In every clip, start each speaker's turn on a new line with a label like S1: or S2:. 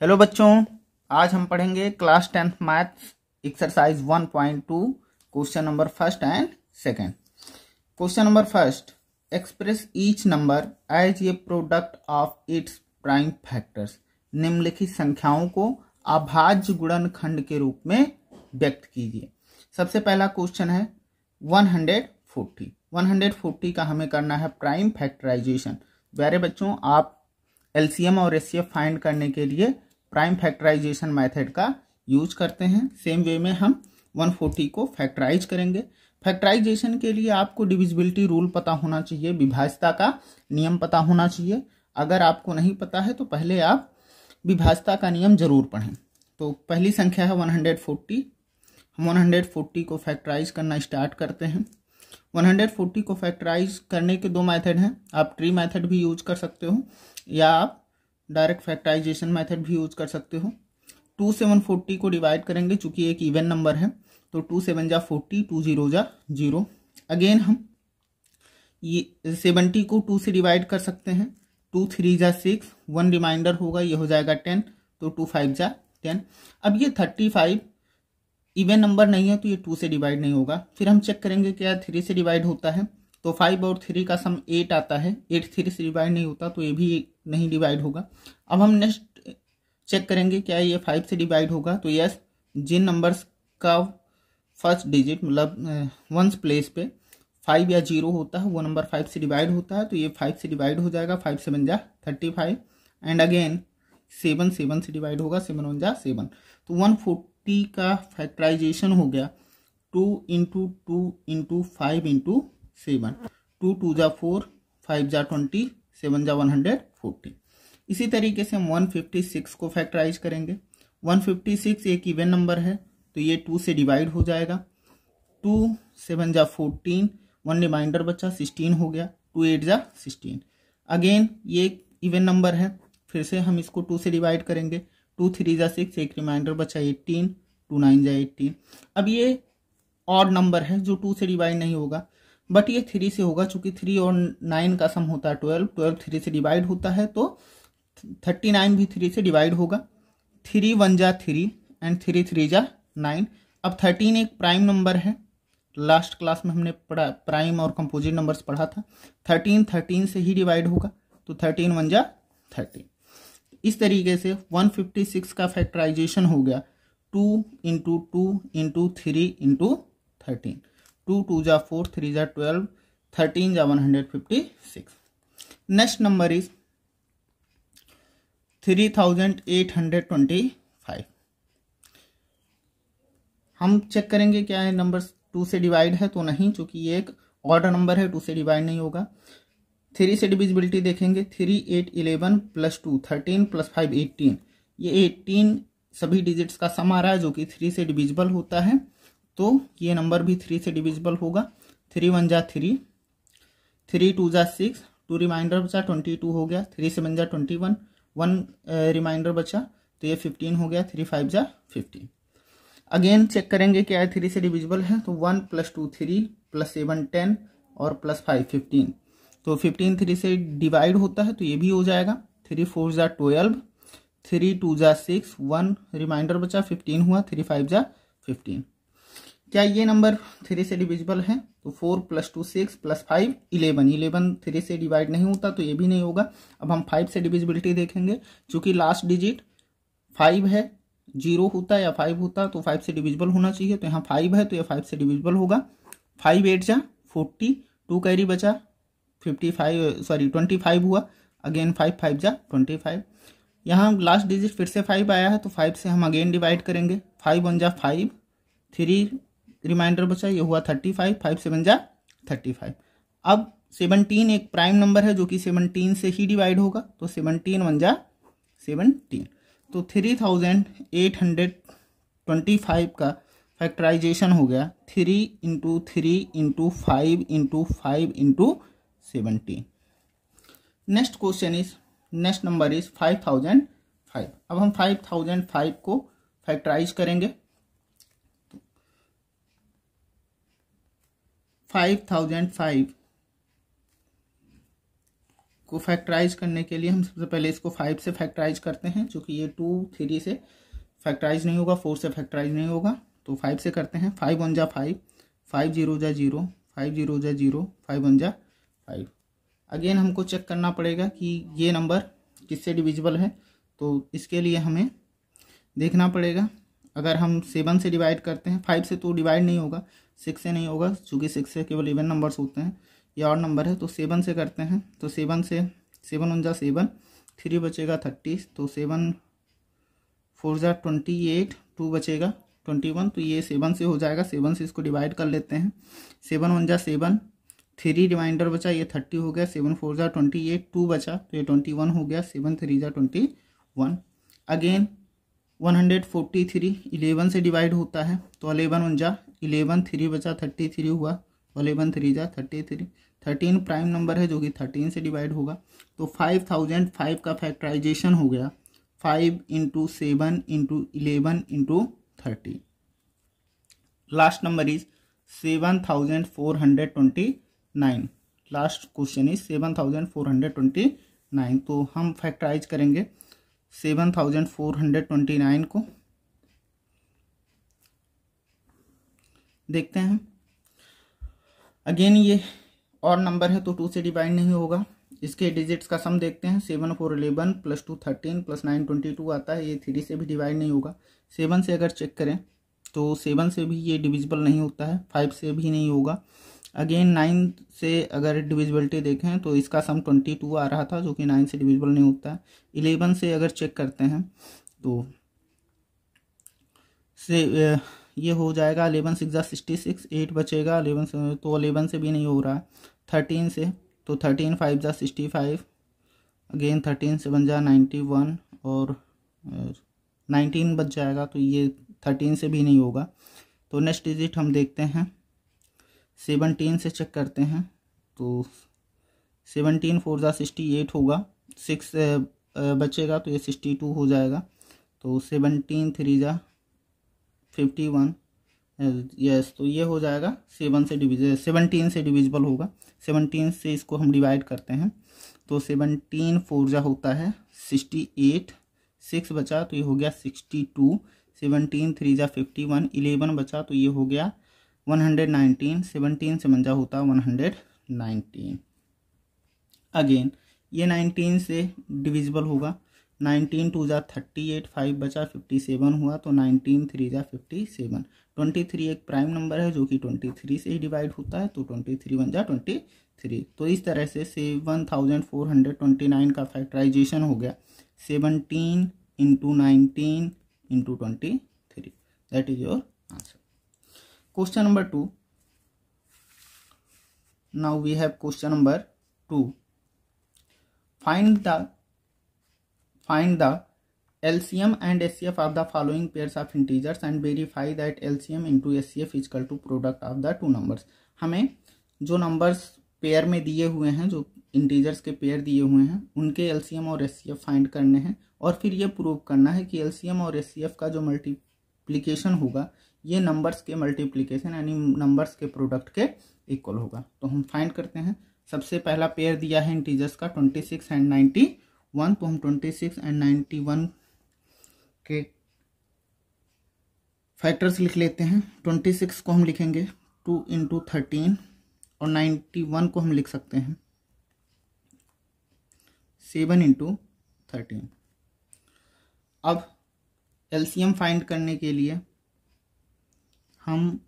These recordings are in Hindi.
S1: हेलो बच्चों, आज हम पढ़ेंगे class 10th maths exercise 1.2 question number first and second. Question number first, express each number as a product of its prime factors. निम्नलिखित संख्याओं को अभाज्य गुणनखंड के रूप में व्यक्त कीजिए। सबसे पहला क्वेश्चन है 140। 140 का हमें करना है प्राइम फैक्टराइजेशन। प्यारे बच्चों, आप एलसीएम और एचसीएफ फाइंड करने के लिए प्राइम फैक्टराइजेशन मेथड का यूज करते हैं। सेम वे में हम 140 को फैक्टराइज करेंगे। फैक्टराइजेशन के लिए आपको डिविजिबिलिटी रूल पता होना चाहिए, विभाज्यता का नियम पता होना चाहिए। अगर आपको नहीं पता है तो पहले आप विभाज्यता का नियम जरूर पढ़ें। तो पहली संख्या है 140। हम 140 को फैक्टराइज करना स्टार्ट करते हैं। 140 को फैक्टराइज करने के दो मेथड हैं। आप ट्री मेथड भी यूज कर सकते हो या आप डायरेक्ट फैक्टराइजेशन मेथड भी यूज कर सकते हो। 2 से 140 को डिवाइड करेंगे, चूंकि एक इवन नंबर है तो 2 7 जा 40, 2 0 जा 0। अगेन हम ये 70 को 2 से डिवाइड कर सकते हैं। 2 3 जा 6, 1 रिमाइंडर होगा, ये हो जाएगा 10, तो 2 5 जा 10। अब ये 35 इवन नंबर नहीं है तो ये 2 से डिवाइड नहीं होगा। फिर हम चेक करेंगे क्या 3 से डिवाइड होता है, तो 5 और 3 का सम 8 आता है। 8 3 से डिवाइड नहीं होता तो ये भी नहीं डिवाइड होगा। अब हम नेक्स्ट चेक करेंगे क्या ये 5 से डिवाइड होगा, तो यस, जिन नंबर्स का फर्स्ट डिजिट मतलब वंस प्लेस पे 5 या 0 होता है वो नंबर 5 से डिवाइड होता है, तो ये 5 से डिवाइड हो जाएगा। 5 7 जा 35 एंड अगेन 7 7 से डिवाइड होगा, 7 1 जा 7। तो 140 का फैक्टराइजेशन हो गया 2 इंटू 2 इंटू 5 इंटू 7। 2 2 जा 4, 5 जा 20, 7 जा 140। इसी तरीके से हम 156 को फैक्टराइज करेंगे। 156 एक इवन नंबर है तो ये 2 से डिवाइड हो जाएगा। 2 7 जा 14, 1 रिमाइंडर बचा, 16 हो गया। 2 8 जा 16। अगेन ये एक इवन नंबर है, फिर से हम इसको 2 से डिवाइड करेंगे। 2 3 जा 6, एक रिमाइंडर बचा 18, 2 9 जा 18। अब ये ऑड नंबर है जो 2 से डिवाइड नहीं होगा, बट ये 3 से होगा, चूंकि 3 और 9 का सम होता है 12, 12 3 से डिवाइड होता है तो 39 भी 3 से डिवाइड होगा। 3 1 जा 3 एंड 3 3 जा 9। अब 13 एक प्राइम नंबर है, लास्ट क्लास में हमने पढ़ा प्राइम और कंपोजिट नंबर्स पढ़ा था। 13 13 से ही डिवाइड होगा, तो 13 1 जा 13। इस तरीके से 156 का फैक्टराइजेशन हो गया 2 इंटू 2 इंटू 3 इंटू 13। 2 2 जा 4, 3 जा 12, 13 जा 156। Next number is 3825। हम चेक करेंगे क्या है नंबर 2 से डिवाइड है तो नहीं, चूंकि ये एक ऑर्डर नंबर है, 2 से डिवाइड नहीं होगा। 3 से डिविजिबिलिटी देखेंगे। 3 8 11 प्लस 2 13 प्लस 5 18। ये 18 सभी डिजिट्स का सम आ रहा है जो कि 3 से डिविजिबल होता है, तो ये नंबर भी 3 से डिविजिबल होगा। 3 1 जा 3, 3 2 जा 6, 2 रिमाइंडर बचा 22 हो गया। 3 7 जा 21, 1 रिमाइंडर बचा तो ये 15 हो गया। 3 5 जा 15। अगेन चेक करेंगे क्या है 3 से डिविजिबल है, तो 1 प्लस 2 3 प्लस 7 10 और प्लस 5 15। तो 15 3 से डिवाइड होता है तो ये भी हो जाएगा। 3 4 जा 12, 3 2 जा 6, 1 रिमाइंडर बचा 15 हुआ। 3 5 जा 15। क्या ये नंबर 3 से डिविजिबल है, तो 4 प्लस 2 6 प्लस 5 11। 11 3 से डिवाइड नहीं होता तो ये भी नहीं होगा। अब हम 5 से डिविजिबिलिटी देखेंगे, चूंकि लास्ट डिजिट 5 है, 0 होता या 5 होता तो 5 से डिविजिबल होना चाहिए, तो यहाँ 5 है तो ये 5 से डिविजिबल होगा। 5 8 जा 40, 2 कैरी बचा 25 हुआ। अगेन 5 5 जा 25। यहाँ लास्ट डिजिट फिर से 5 आया है तो 5 से हम अगेन डिवाइड करेंगे। 5 1 जा 5, 3 रिमाइंडर बचा, ये हुआ 35, 5 7 जा 35। अब 17 एक प्राइम नंबर है जो कि 17 से ही डिवाइड होगा, तो 17 1 जा 17। तो 3825 का फैक्टराइजेशन हो गया 3 into 3 into 5 into 5 into 17। Next question is, next number is 5005। अब हम 5005 को फैक्टराइज करेंगे। 5005 को फैक्टराइज करने के लिए हम सबसे पहले इसको 5 से फैक्टराइज करते हैं, चूँकि ये 2 3 से फैक्टराइज नहीं होगा, 4 से फैक्टराइज नहीं होगा, तो 5 से करते हैं। 5 1 जा 5, 5 0 जा 0, 5 0 जा 0, 5 1 जा 5। अगेन हमको चेक करना पड़ेगा कि ये नंबर किससे डिविजिबल है, तो इसके लिए हमें देखना पड़ेगा। अगर हम 7 से डिवाइड करते हैं, 5 से तो डिवाइड नहीं होगा, 6 से नहीं होगा, चूँकि 6 से केवल इवन नंबर्स होते हैं, ये और नंबर है, तो 7 से करते हैं। तो 7 से 7 1 जा 7, 3 बचेगा 30, तो 7 4 जा 28, 2 बचेगा 21, तो ये 7 से हो जाएगा। 7 से इसको डिवाइड कर लेते हैं। 7 1 जा 7, 3 रिमाइंडर बचा, ये 30 हो गया। 7 4 जा 28, 2 बचा, तो ये 21 हो गया। 7 3 जा 21। अगेन 143 11 से डिवाइड होता है, तो 11 1 जा 11, 3 बचा 33 हुआ, 11 3 जा 33। 13 प्राइम नंबर है जो कि 13 से डिवाइड होगा, तो 5005 का फैक्टराइजेशन हो गया 5 × 7 × 11 × 30। Last number is 7429। Last question is 7429। तो हम फैक्टराइज करेंगे 7429 को, देखते हैं। अगेन ये और नंबर है तो 2 से डिवाइड नहीं होगा। इसके डिजिट्स का सम देखते हैं। 7 4 11 + 2 13 + 9 22 आता है, ये 3 से भी डिवाइड नहीं होगा। 7 से अगर चेक करें तो 7 से भी ये डिविजिबल नहीं होता है, 5 से भी नहीं होगा। अगेन 9 से अगर डिविजिबिलिटी देखें तो इसका सम 22 आ रहा था, जो कि 9 से डिविजिबल नहीं होता है। 11 से अगर चेक करते हैं तो ये हो जाएगा 11 6 जा 66, 8 बचेगा। 11 से तो 11 से भी नहीं हो रहा। 13 से तो 13 5 जा 65, अगेन 13 7 जा 91 और 19 बच जाएगा, तो ये 13 से भी नहीं होगा। तो नेक्स्ट डिजिट हम देखते हैं, 17 से चेक करते हैं तो 17 4 जा 68 होगा, 6 बचेगा तो ये 62 हो जाएगा। तो 17 3 जा 51, यस, तो ये हो जाएगा 17 से डिविजिबल होगा। 17 से इसको हम डिवाइड करते हैं तो 17 4 जा होता है 68, 6 बचा तो ये हो गया 62। 17 3 जा 51, 11 बचा तो ये हो गया 119। 17 से मंजा होता 119। अगेन ये 19 से डिविजिबल होगा। 19 2 जा 38, 5 बचा 57 हुआ, तो 19 3 जा 57। 23 एक प्राइम नंबर है जो कि 23 से ही डिवाइड होता है, तो 23 1 जा 23। तो इस तरह से 7429 का फैक्टराइजेशन हो गया 17 × 19 × 23। That is your answer. Question number 2। Now we have question number 2। Find the LCM and SCF of the following pairs of integers and verify that LCM into SCF is equal to product of the two numbers। हमें जो नंबर्स पेयर में दिए हुए हैं, जो इंटीजर्स के पेयर दिए हुए हैं, उनके LCM और SCF फाइंड करने हैं और फिर ये प्रूव करना है कि LCM और SCF का जो मल्टीप्लिकेशन होगा ये नंबर्स के मल्टीप्लिकेशन यानी नंबर्स के प्रोडक्ट के इक्वल होगा। तो हम फाइंड करते हैं। सबसे पहला पेयर दिया है इंटीजर्स का 26 एंड 91, तो हम 26 एंड 91 के फैक्टर्स लिख लेते हैं। 26 को हम लिखेंगे 2 × 13 और 91 को हम लिख सकते हैं 7 × 13। अब एलसीएम फाइंड करने के लिए हम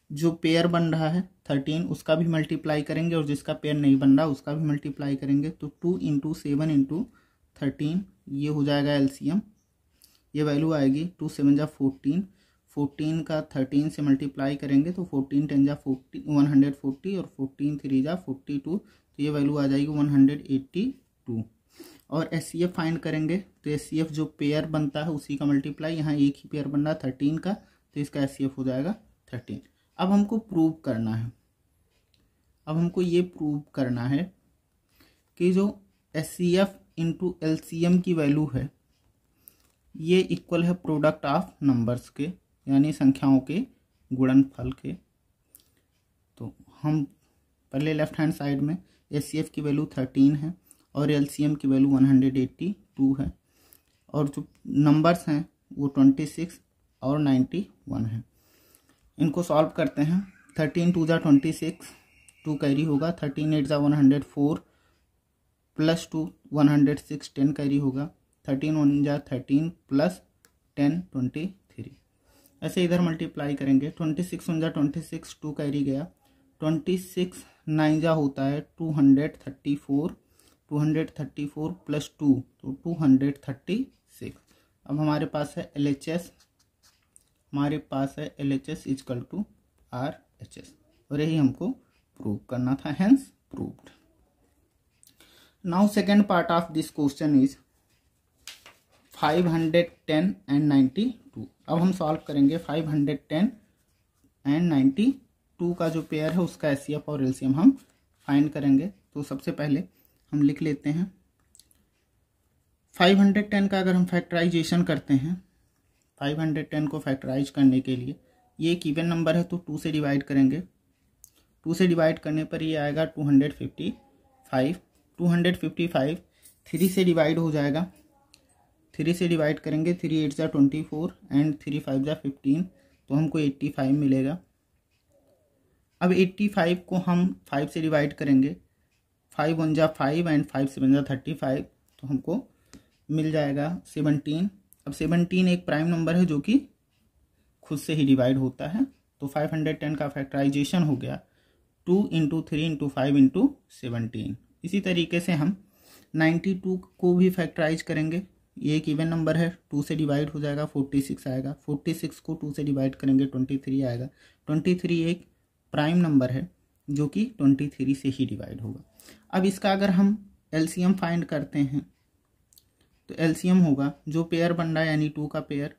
S1: जो पेयर बन रहा है 13 उसका भी मल्टीप्लाई करेंगे और जिसका पेयर नहीं बन रहा उसका भी मल्टीप्लाई करेंगे। तो 2 × 7 × 13 ये हो जाएगा एलसीएम। ये वैल्यू आएगी 2 7 जा 14, 14 का 13 से मल्टीप्लाई करेंगे तो 14 10 जा 140 और 14 3 जा 42, तो ये वैल्यू आ जाएगी 182। और एचसीएफ फाइंड करेंगे तो एचसीएफ जो पेयर बनता है उसी का मल्टीप्लाई, यहाँ एक ही पेयर बन रहा है 13 का, तो इसका एचसीएफ हो जाएगा 13। अब हमको प्रूव करना है, अब हमको ये प्रूव करना है कि जो एचसीएफ इंटू एलसीएम की वैल्यू है ये इक्वल है प्रोडक्ट ऑफ नंबर्स के, यानी संख्याओं के गुणनफल के। तो हम पहले लेफ्ट हैंड साइड में एचसीएफ की वैल्यू 13 है और एलसीएम की वैल्यू 182 है, और जो नंबर्स हैं वो 26 और 91 है। इनको सॉल्व करते हैं। 13 2 जा 26, 2 कैरी होगा। 13 8 जा 104 प्लस 2 106, 10 कैरी होगा। 13 1 जा 13 प्लस 10 23। ऐसे इधर मल्टीप्लाई करेंगे। 26 1 जा 26, 2 कैरी गया। 26 9 जा होता है 234, 234 प्लस 2 तो 236। अब हमारे पास है LHS, हमारे पास है LHS इक्वल टू RHS, और यही हमको प्रूव करना था, hence proved. Now second part of this question is 510 and 92। अब हम सॉल्व करेंगे 510 एंड 92 का जो पेयर है उसका एचसीएफ और एलसीएम हम फाइंड करेंगे। तो सबसे पहले हम लिख लेते हैं 510 का अगर हम फैक्टराइजेशन करते हैं, 510 को फैक्टराइज करने के लिए ये एक इवन नंबर है तो 2 से डिवाइड करेंगे। 2 से डिवाइड करने पर ये आएगा 255। 255 3 से डिवाइड हो जाएगा। 3 से डिवाइड करेंगे, 3 8 जा 24 एंड 3 5 जा 15, तो हमको 85 मिलेगा। अब 85 को हम 5 से डिवाइड करेंगे। 5 1 जा 5 एंड 5 7 जा 35, तो हमको मिल जाएगा 17। अब 17 एक प्राइम नंबर है जो कि खुद से ही डिवाइड होता है, तो 510 का फैक्टराइजेशन हो गया 2 × 3 × 5 × 17। इसी तरीके से हम 92 को भी फैक्टराइज करेंगे। ये एक इवन नंबर है, 2 से डिवाइड हो जाएगा 46 आएगा। 46 को 2 से डिवाइड करेंगे 23 आएगा। 23 एक प्राइम नंबर है जो कि 23 से ही डिवाइड होगा। अब इसका अगर हम एलसीएम फाइंड करते हैं तो एलसीएम होगा जो पेयर बन रहा है यानी 2 का पेयर,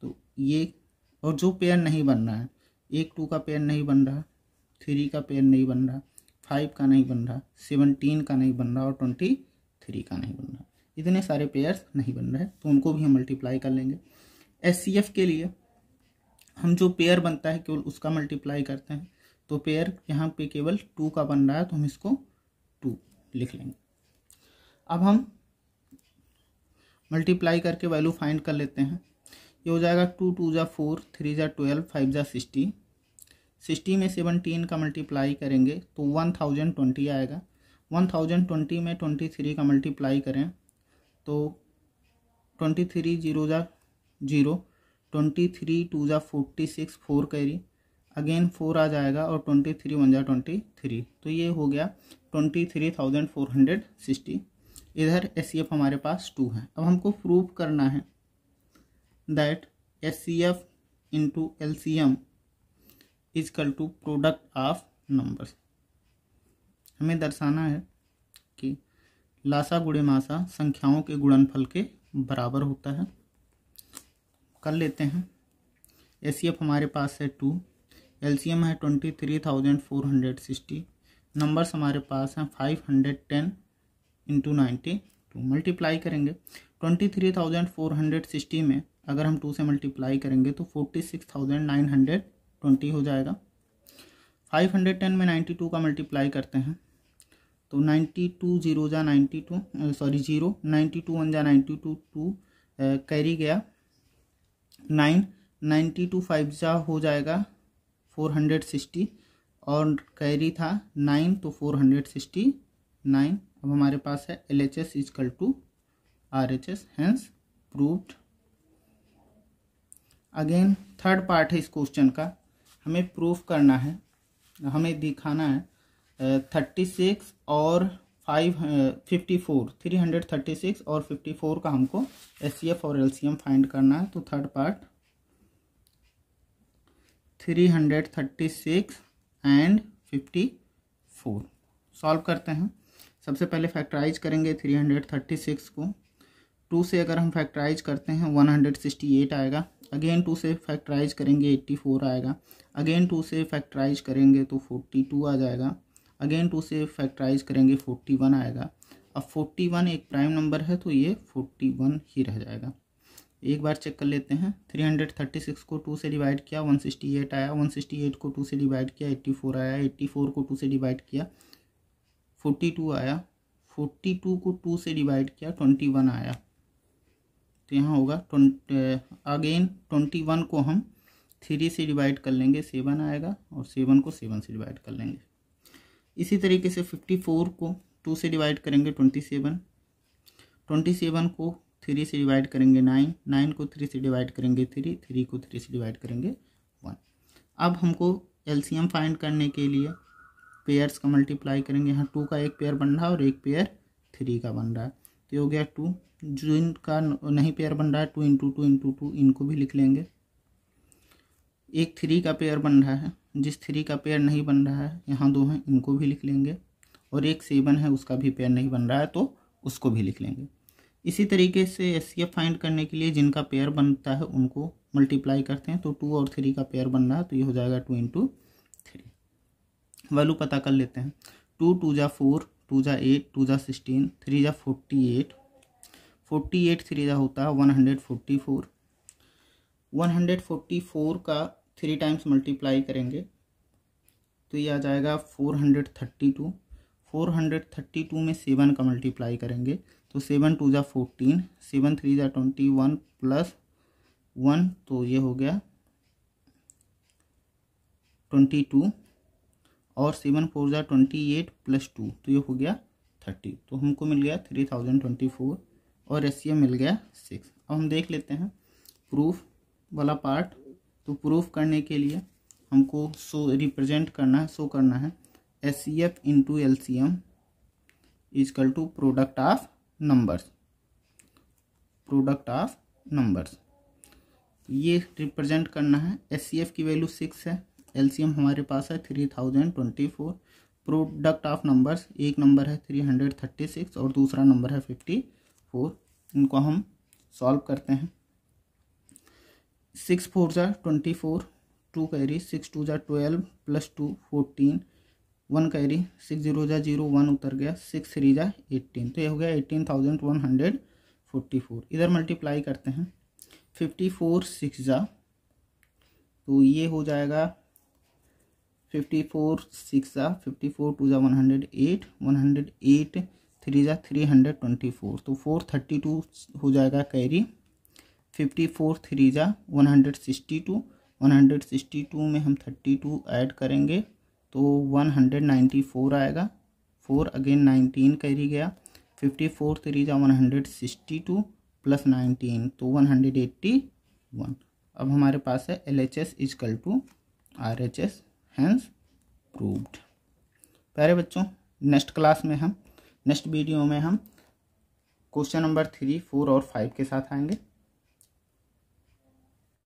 S1: तो ये, और जो पेयर नहीं बन रहा है, एक 2 का पेयर नहीं बन रहा, 3 का पेयर नहीं बन रहा, 5 का नहीं बन रहा, 17 का नहीं बन रहा और 23 का नहीं बन रहा, इतने सारे पेयर्स नहीं बन रहे, तो उनको भी हम मल्टीप्लाई कर लेंगे। एचसीएफ के लिए हम जो पेयर बनता है केवल उसका मल्टीप्लाई करते हैं, तो पेयर यहाँ पे केवल 2 का बन रहा है तो हम इसको 2 लिख लेंगे। अब हम मल्टीप्लाई करके वैल्यू फाइंड कर लेते हैं। ये हो जाएगा 2 2 जा 4, 3 जा 12, 5 जा 60। 60 में 17 का मल्टीप्लाई करेंगे तो 1020 आएगा। 1020 में 23 का मल्टीप्लाई करें तो 23 0 जा 0, 23 2 जा 46, 4 कैरी, अगेन 4 आ जाएगा और 23 1 जा 23, तो ये हो गया 23,460। इधर एचसीएफ हमारे पास 2 है। अब हमको प्रूव करना है that HCF into LCM is equal to product of numbers. हमें दर्शाना है कि लासा गुणे मासा संख्याओं के गुणनफल के बराबर होता है। कर लेते हैं। एचसीएफ हमारे पास है 2, एलसीएम है 23,460, नंबर्स हमारे पास हैं 510 इंटू 92, मल्टीप्लाई करेंगे। 23,460 में अगर हम 2 से मल्टीप्लाई करेंगे तो 46,920 हो जाएगा। 510 में 92 का मल्टीप्लाई करते हैं तो 92 0 जा 92, सॉरी 0, 92 1 जा 92, 2 कैरी गया 9, 92 5 जा हो जाएगा 460 और कैरी था 9 तो 469। अब हमारे पास है LHS equal to RHS, hence proved. Again third part है इस क्वेश्चन का, हमें प्रूफ करना है, हमें दिखाना है 36 और 54, 336 और 54 का हमको एचसीएफ और एलसीएम फाइंड करना है। तो थर्ड पार्ट 336 एंड 54 सॉल्व करते हैं। सबसे पहले फैक्टराइज करेंगे 336 को। 2 से अगर हम फैक्टराइज करते हैं 168 आएगा। अगेन 2 से फैक्टराइज करेंगे 84 आएगा। अगेन 2 से फैक्टराइज करेंगे तो 42 आ जाएगा। अगेन 2 से फैक्टराइज करेंगे 41 आएगा। अब 41 एक प्राइम नंबर है तो ये 41 ही रह जाएगा। एक बार चेक कर लेते हैं। 336 को 2 से डिवाइड किया 168 आया, 168 को 2 से डिवाइड किया 84 आया, 84 को 2 से डिवाइड किया 42 आया, 42 को 2 से डिवाइड किया 21 आया, तो यहाँ होगा अगेन 21 को हम 3 से डिवाइड कर लेंगे 7 आएगा, और 7 को 7 से डिवाइड कर लेंगे। इसी तरीके से 54 को 2 से डिवाइड करेंगे 27, 27 को 3 से डिवाइड करेंगे 9, 9 को 3 से डिवाइड करेंगे 3, 3 को 3 से डिवाइड करेंगे 1। अब हमको एलसीएम फाइंड करने के लिए पेयर्स का मल्टीप्लाई करेंगे। यहाँ 2 का एक पेयर बन रहा है और एक पेयर 3 का बन रहा है, तो हो गया 2। जो इनका नहीं पेयर बन रहा है 2 इंटू 2 इंटू 2, इनको भी लिख लेंगे। एक 3 का पेयर बन रहा है, जिस 3 का पेयर नहीं बन रहा है यहाँ 2 हैं, इनको भी लिख लेंगे। और एक 7 है, उसका भी पेयर नहीं बन रहा है तो उसको भी लिख लेंगे। इसी तरीके से एचसीएफ फाइंड करने के लिए जिनका पेयर बनता है उनको मल्टीप्लाई करते हैं, तो 2 और 3 का पेयर बन रहा है, तो ये हो जाएगा 2 इंटू 3। वैल्यू पता कर लेते हैं। 2 2 जा 4, 2 जा 8, 2 जा 16, 3 जा 48, 48 3 जा होता है 144। 144 का 3 टाइम्स मल्टीप्लाई करेंगे तो ये आ जाएगा 432। 432 में 7 का मल्टीप्लाई करेंगे तो 7 2 जा 14, 7 3 जा 21 प्लस 1, तो ये हो गया 22, और 7 4 जा 28 प्लस 2, तो ये हो गया 30। तो हमको मिल गया 3024 और एचसीएफ मिल गया 6। अब हम देख लेते हैं प्रूफ वाला पार्ट। तो प्रूफ करने के लिए हमको रिप्रेजेंट करना है, शो करना है HCF into LCM is equal to product of numbers. Product of numbers ये रिप्रेजेंट करना है। एचसीएफ की वैल्यू 6 है, एलसीएम हमारे पास है 3024। प्रोडक्ट ऑफ नंबर्स, एक नंबर है 336 और दूसरा नंबर है 54। इनको हम सॉल्व करते हैं। 6 4 जा 24, 2 कैरी, 6 2 जा 12 प्लस 2 14, 1 कैरी, 6 0 जा 0, 1 उतर गया, 6 3 जा 18, तो ये हो गया 18,144। इधर मल्टीप्लाई करते हैं। 54 6 जा, तो ये हो जाएगा 54 6 जा 54 2 जा 108, 108 3 जा 324, तो 432 हो जाएगा कैरी। 54 3 जा 162, 162 में हम 32 ऐड करेंगे तो 194 आएगा। 4 अगेन 19 कैरी गया। 54 3 जा 162 प्लस 19, तो 181। अब हमारे पास है LHS is equal to RHS, hence proved. प्यारे बच्चों, नेक्स्ट वीडियो में हम क्वेश्चन नंबर 3 4 और 5 के साथ आएंगे।